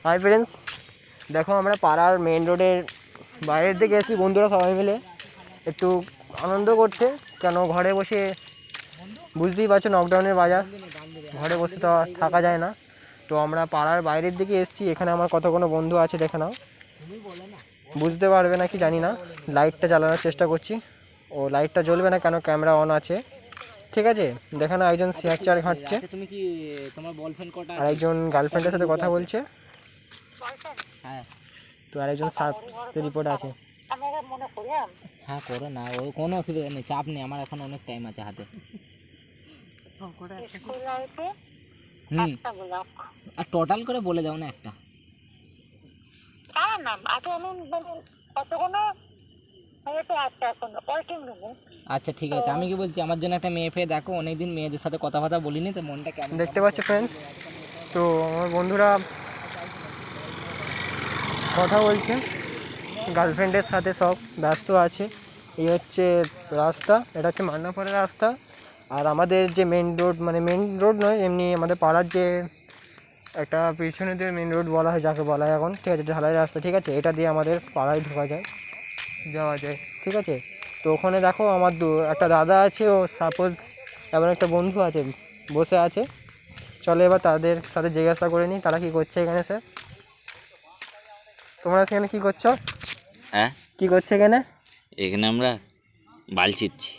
Hi friends, দেখো আমরা পাড়ার মেন রোডের বাইরের দিকে এসেছি বন্ধুরা সবাই মিলে একটু আনন্দ করতে। কেন ঘরে বসে বুঝতেই পারছো লকডাউনের বাজার, ঘরে বসে তো আর থাকা যায় না। তো আমরা পাড়ার বাইরের দিকে এসেছি। এখানে আমার কতগুলো বন্ধু আছে দেখে নাও, বুঝতে পারবে না কি জানি না। লাইটটা জ্বালানোর চেষ্টা করছি, ও লাইটটা জ্বলবে না কেন ক্যামেরা অন আছে। ঠিক আছে, দেখে না একজন চেয়ার ঘাঁটছে, তুমি কি তোমার বয়ফ্রেন্ড কটা আর একজন গার্লফ্রেন্ডের সাথে কথা বলছে। হ্যাঁ তো আরেকজন স্বাস্থ্য রিপোর্ট আছে। হ্যাঁ করো না, ও কোনো অসুবিধা নেই, চাপ নেই, আমার এখন অনেক টাইম আছে হাতে। হুম, আর টোটাল করে বলে দাও না একটা। আচ্ছা ঠিক আছে, আমি কি বলছি, আমার জন্য একটা মেয়ে ফেয়ে দেখো, অনেকদিন মেয়েদের সাথে কথা বলিনি, তো মনটা কেমন দেখতে পাচ্ছ ফ্রেন্ডস, তো আমার বন্ধুরা কথা বলছে, গার্লফ্রেন্ডের সাথে সব ব্যস্ত আছে। এই হচ্ছে রাস্তা, এটা হচ্ছে মান্নাপাড়ার রাস্তা। আর আমাদের যে মেন রোড, মানে মেন রোড নয়, এমনি আমাদের পাড়ার যে একটা পিছনে দিয়ে মেন রোড বলা হয়, যাকে বলা হয় এখন, ঠিক আছে, ঢালাই রাস্তা, ঠিক আছে, এটা দিয়ে আমাদের পাড়ায় ঢোকা যায়, যাওয়া যায়, ঠিক আছে। তো ওখানে দেখো আমার একটা দাদা আছে, ও সাপোজ এমন একটা বন্ধু আছে, বসে আছে। চলো এবার তাদের সাথে জিজ্ঞাসা করে নিই তারা কী করছে এখানে। স্যার, তোমরা এখানে কী করছো? হ্যাঁ, কী করছে এখানে? এখানে আমরা বাল ছিচ্ছি।